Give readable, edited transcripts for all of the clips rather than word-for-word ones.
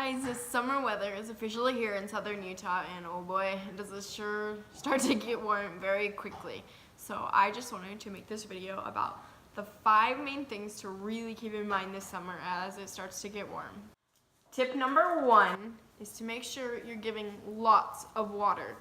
guys, the summer weather is officially here in southern Utah, and oh boy, does it sure start to get warm very quickly. So I just wanted to make this video about the 5 main things to really keep in mind this summer as it starts to get warm. Tip number 1 is to make sure you're giving lots of water,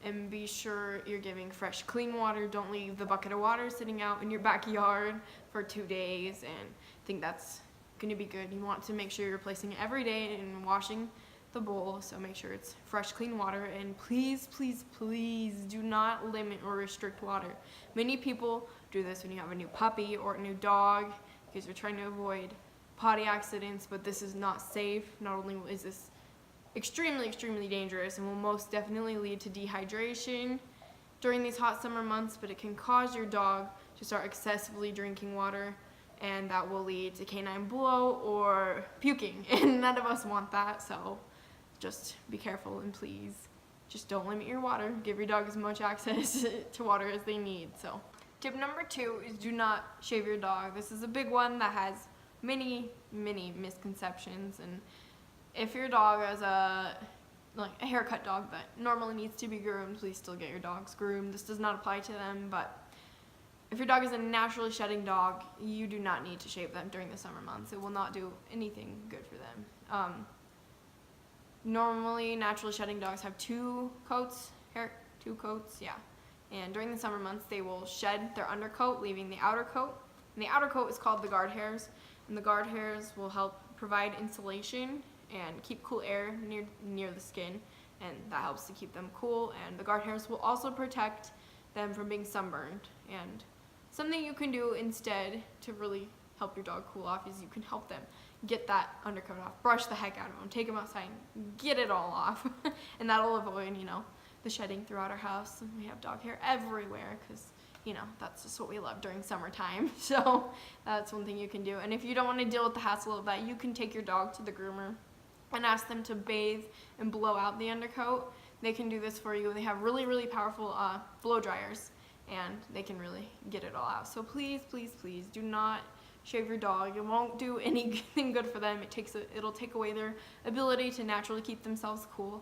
and be sure you're giving fresh, clean water. Don't leave the bucket of water sitting out in your backyard for 2 days, and I think that's gonna be good. You want to make sure you're replacing it every day and washing the bowl, so make sure it's fresh, clean water. And please, please, please do not limit or restrict water. Many people do this when you have a new puppy or a new dog because you're trying to avoid potty accidents, but this is not safe. Not only is this extremely, extremely dangerous and will most definitely lead to dehydration during these hot summer months, but it can cause your dog to start excessively drinking water, and that will lead to canine blow or puking, and none of us want that. So just be careful, and please just don't limit your water. Give your dog as much access to water as they need. So tip number 2 is do not shave your dog. This is a big one that has many misconceptions, and if your dog has a haircut dog that normally needs to be groomed, please still get your dogs groomed. This does not apply to them, but if your dog is a naturally shedding dog, you do not need to shave them during the summer months. It will not do anything good for them. Normally, naturally shedding dogs have 2 coats, yeah. And during the summer months, they will shed their undercoat, leaving the outer coat. And the outer coat is called the guard hairs, and the guard hairs will help provide insulation and keep cool air near the skin, and that helps to keep them cool. And the guard hairs will also protect them from being sunburned. And something you can do instead to really help your dog cool off is you can help them get that undercoat off. Brush the heck out of them. Take them outside, get it all off. And that'll avoid, the shedding throughout our house. And we have dog hair everywhere because, that's just what we love during summertime. So that's one thing you can do. And if you don't want to deal with the hassle of that, you can take your dog to the groomer and ask them to bathe and blow out the undercoat. They can do this for you. They have really powerful blow dryers, and they can really get it all out. So please, please, please do not shave your dog. It won't do anything good for them. It'll take away their ability to naturally keep themselves cool.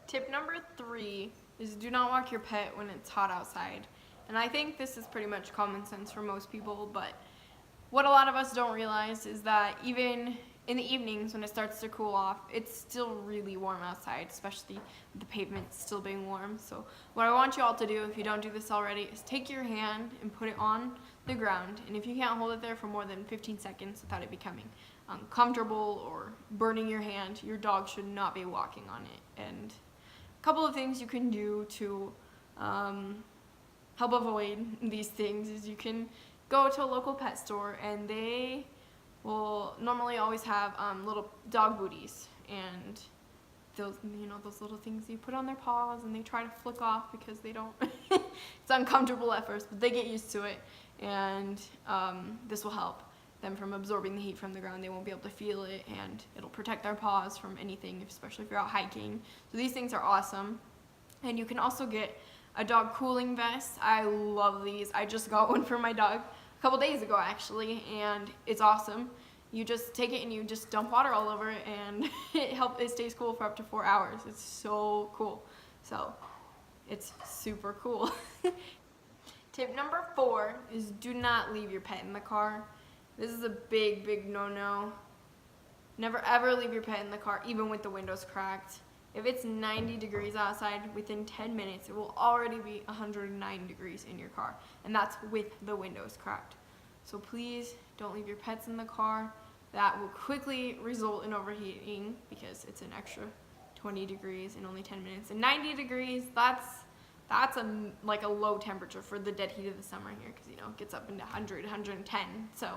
Tip number 3 is do not walk your pet when it's hot outside. And I think this is pretty much common sense for most people, but what a lot of us don't realize is that even in the evenings when it starts to cool off, it's still really warm outside, especially with the pavement still being warm. So what I want you all to do, if you don't do this already, is take your hand and put it on the ground. And if you can't hold it there for more than 15 seconds without it becoming uncomfortable or burning your hand, your dog should not be walking on it. And a couple of things you can do to help avoid these things is you can go to a local pet store, and they will normally always have little dog booties, and those little things you put on their paws and they try to flick off because they don't it's uncomfortable at first, but they get used to it, and this will help them from absorbing the heat from the ground. They won't be able to feel it, and it'll protect their paws from anything, especially if you're out hiking. So these things are awesome. And you can also get a dog cooling vest. I love these. I just got one for my dog a couple days ago actually, and it's awesome. You just take it and you just dump water all over it, and it stays cool for up to 4 hours. It's so cool. So it's super cool. Tip number 4 is do not leave your pet in the car. This is a big no-no. Never ever leave your pet in the car, even with the windows cracked. If it's 90 degrees outside, within 10 minutes, it will already be 109 degrees in your car, and that's with the windows cracked. So please don't leave your pets in the car. That will quickly result in overheating because it's an extra 20 degrees in only 10 minutes. And 90 degrees, that's like a low temperature for the dead heat of the summer here, because it gets up into 100, 110. So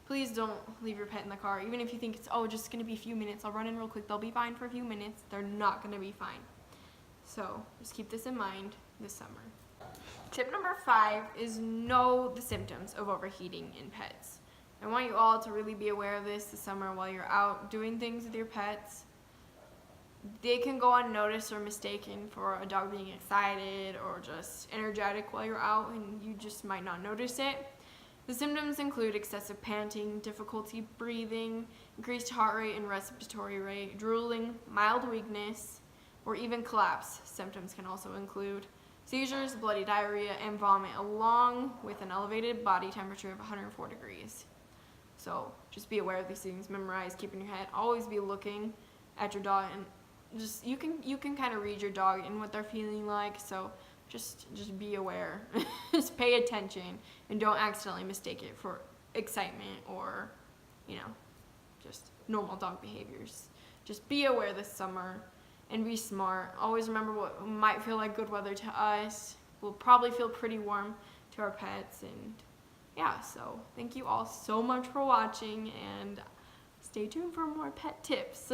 please don't leave your pet in the car. Even if you think it's just gonna be a few minutes, I'll run in real quick, they'll be fine for a few minutes. They're not gonna be fine. So just keep this in mind this summer. Tip number 5 is know the symptoms of overheating in pets. I want you all to really be aware of this summer while you're out doing things with your pets. They can go unnoticed or mistaken for a dog being excited or just energetic while you're out, and you just might not notice it. The symptoms include excessive panting, difficulty breathing, increased heart rate and respiratory rate, drooling, mild weakness, or even collapse. Symptoms can also include seizures, bloody diarrhea, and vomit, along with an elevated body temperature of 104 degrees. So just be aware of these things, memorize, keep in your head, always be looking at your dog, and just you can kind of read your dog and what they're feeling like, so just be aware. Just pay attention and don't accidentally mistake it for excitement or, just normal dog behaviors. Just be aware this summer and be smart. Always remember what might feel like good weather to us will probably feel pretty warm to our pets. And yeah, so thank you all so much for watching, and stay tuned for more pet tips.